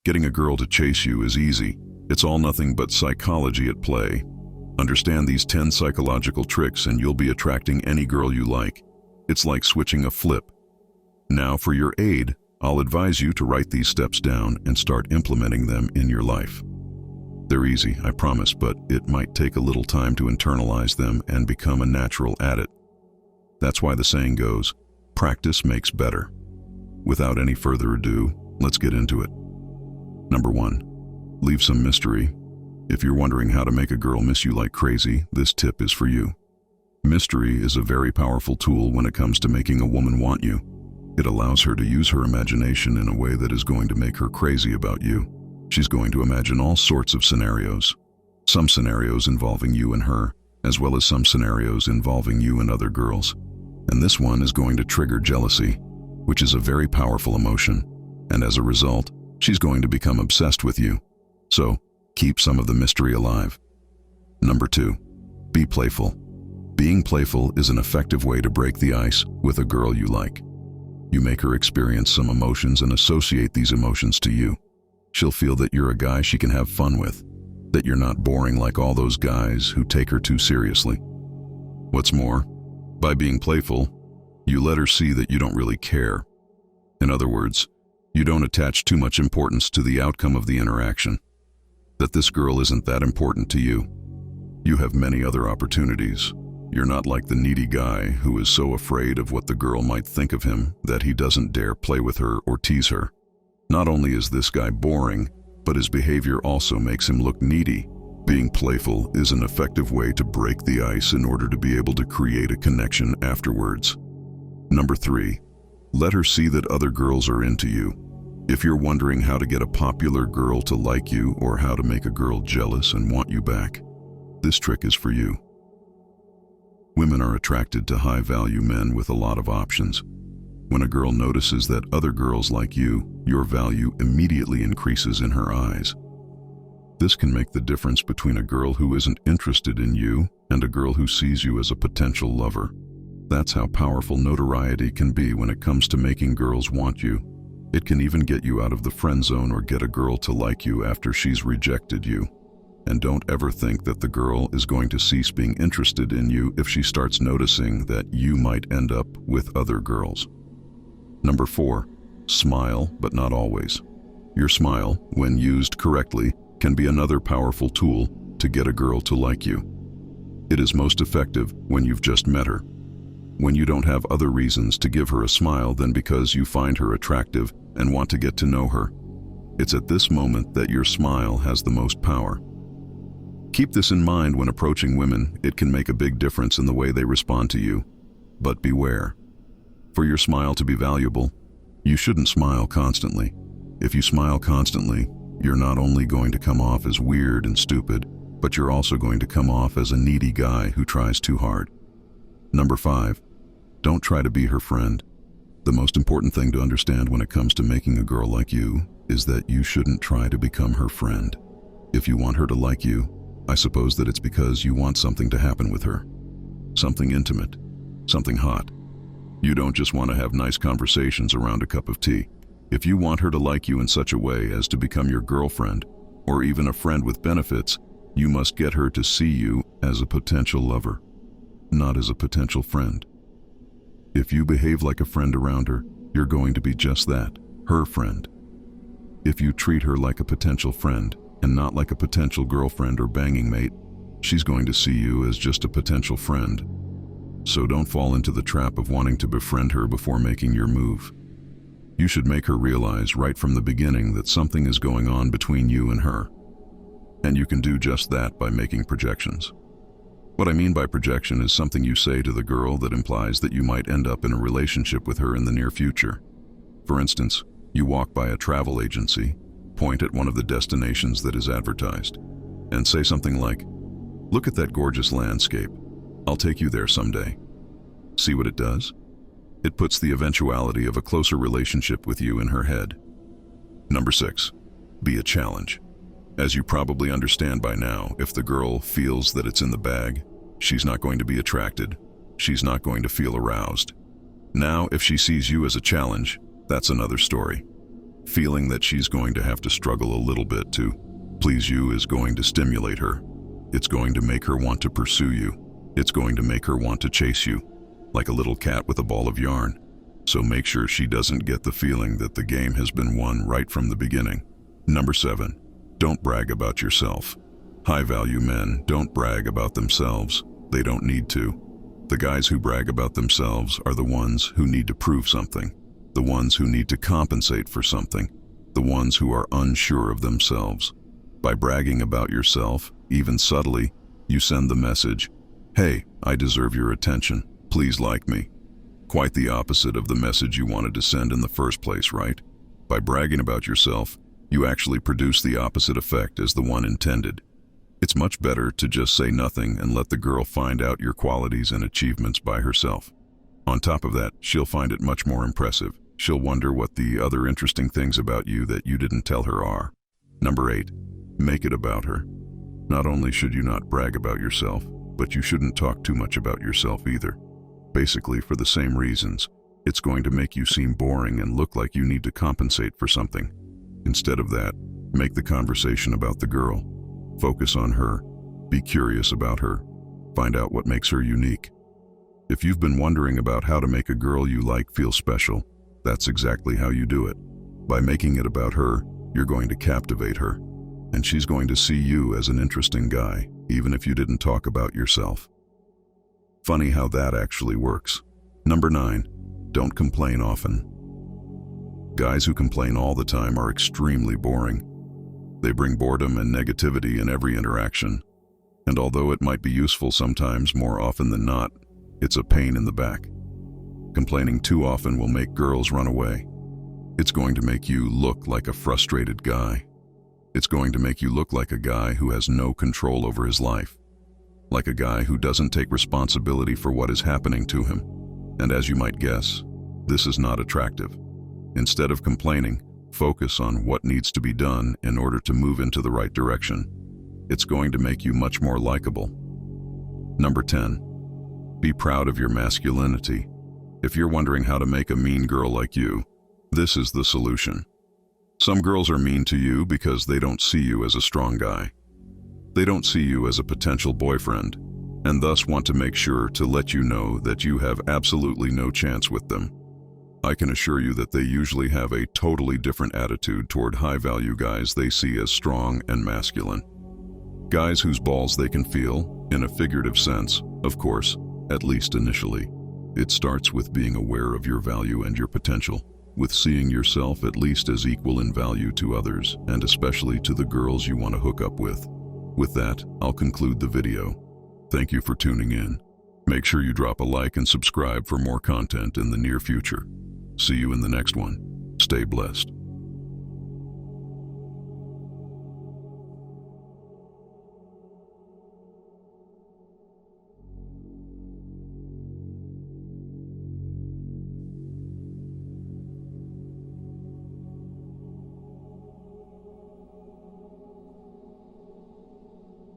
Getting a girl to chase you is easy. It's all nothing but psychology at play. Understand these 10 psychological tricks and you'll be attracting any girl you like. It's like switching a flip. Now for your aid, I'll advise you to write these steps down and start implementing them in your life. They're easy, I promise, but it might take a little time to internalize them and become a natural at it. That's why the saying goes, practice makes better. Without any further ado, let's get into it. Number 1, leave some mystery. If you're wondering how to make a girl miss you like crazy, this tip is for you. Mystery is a very powerful tool when it comes to making a woman want you. It allows her to use her imagination in a way that is going to make her crazy about you. She's going to imagine all sorts of scenarios. Some scenarios involving you and her, as well as some scenarios involving you and other girls. And this one is going to trigger jealousy, which is a very powerful emotion. And as a result, she's going to become obsessed with you. So, keep some of the mystery alive. Number 2, be playful. Being playful is an effective way to break the ice with a girl you like. You make her experience some emotions and associate these emotions to you. She'll feel that you're a guy she can have fun with, that you're not boring like all those guys who take her too seriously. What's more, by being playful, you let her see that you don't really care. In other words, you don't attach too much importance to the outcome of the interaction, that this girl isn't that important to you. You have many other opportunities. You're not like the needy guy who is so afraid of what the girl might think of him that he doesn't dare play with her or tease her. Not only is this guy boring, but his behavior also makes him look needy. Being playful is an effective way to break the ice in order to be able to create a connection afterwards. Number 3, let her see that other girls are into you. If you're wondering how to get a popular girl to like you or how to make a girl jealous and want you back, this trick is for you. Women are attracted to high-value men with a lot of options. When a girl notices that other girls like you, your value immediately increases in her eyes. This can make the difference between a girl who isn't interested in you and a girl who sees you as a potential lover. That's how powerful notoriety can be when it comes to making girls want you. It can even get you out of the friend zone or get a girl to like you after she's rejected you. And don't ever think that the girl is going to cease being interested in you if she starts noticing that you might end up with other girls. Number 4, smile, but not always. Your smile, when used correctly, can be another powerful tool to get a girl to like you. It is most effective when you've just met her, when you don't have other reasons to give her a smile than because you find her attractive and want to get to know her. It's at this moment that your smile has the most power. Keep this in mind when approaching women. It can make a big difference in the way they respond to you. But beware. For your smile to be valuable, you shouldn't smile constantly. If you smile constantly, you're not only going to come off as weird and stupid, but you're also going to come off as a needy guy who tries too hard. Number 5, don't try to be her friend. The most important thing to understand when it comes to making a girl like you is that you shouldn't try to become her friend. If you want her to like you, I suppose that it's because you want something to happen with her. Something intimate, something hot. You don't just want to have nice conversations around a cup of tea. If you want her to like you in such a way as to become your girlfriend, or even a friend with benefits, you must get her to see you as a potential lover, not as a potential friend. If you behave like a friend around her, you're going to be just that, her friend. If you treat her like a potential friend, and not like a potential girlfriend or banging mate, she's going to see you as just a potential friend. So don't fall into the trap of wanting to befriend her before making your move. You should make her realize right from the beginning that something is going on between you and her. And you can do just that by making projections. What I mean by projection is something you say to the girl that implies that you might end up in a relationship with her in the near future. For instance, you walk by a travel agency, point at one of the destinations that is advertised, and say something like, "Look at that gorgeous landscape. I'll take you there someday." See what it does? It puts the eventuality of a closer relationship with you in her head. Number 6, be a challenge. As you probably understand by now, if the girl feels that it's in the bag, she's not going to be attracted. She's not going to feel aroused. Now, if she sees you as a challenge, that's another story. Feeling that she's going to have to struggle a little bit to please you is going to stimulate her. It's going to make her want to pursue you. It's going to make her want to chase you, like a little cat with a ball of yarn. So make sure she doesn't get the feeling that the game has been won right from the beginning. Number 7, don't brag about yourself. High-value men don't brag about themselves. They don't need to. The guys who brag about themselves are the ones who need to prove something, the ones who need to compensate for something, the ones who are unsure of themselves. By bragging about yourself, even subtly, you send the message, "Hey, I deserve your attention. Please like me." Quite the opposite of the message you wanted to send in the first place, right? By bragging about yourself, you actually produce the opposite effect as the one intended. It's much better to just say nothing and let the girl find out your qualities and achievements by herself. On top of that, she'll find it much more impressive. She'll wonder what the other interesting things about you that you didn't tell her are. Number 8, make it about her. Not only should you not brag about yourself, but you shouldn't talk too much about yourself either. Basically, for the same reasons, it's going to make you seem boring and look like you need to compensate for something. Instead of that, make the conversation about the girl. Focus on her. Be curious about her. Find out what makes her unique. If you've been wondering about how to make a girl you like feel special, that's exactly how you do it. By making it about her, you're going to captivate her, and she's going to see you as an interesting guy, even if you didn't talk about yourself. Funny how that actually works. Number 9, don't complain often. Guys who complain all the time are extremely boring. They bring boredom and negativity in every interaction, and although it might be useful sometimes, more often than not, it's a pain in the back. Complaining too often will make girls run away. It's going to make you look like a frustrated guy. It's going to make you look like a guy who has no control over his life, like a guy who doesn't take responsibility for what is happening to him. And as you might guess, this is not attractive. Instead of complaining, focus on what needs to be done in order to move into the right direction. It's going to make you much more likable. Number 10, be proud of your masculinity. If you're wondering how to make a mean girl like you, this is the solution. Some girls are mean to you because they don't see you as a strong guy. They don't see you as a potential boyfriend, and thus want to make sure to let you know that you have absolutely no chance with them. I can assure you that they usually have a totally different attitude toward high-value guys they see as strong and masculine. Guys whose balls they can feel, in a figurative sense, of course, at least initially. It starts with being aware of your value and your potential, with seeing yourself at least as equal in value to others, and especially to the girls you want to hook up with. With that, I'll conclude the video. Thank you for tuning in. Make sure you drop a like and subscribe for more content in the near future. See you in the next one. Stay blessed.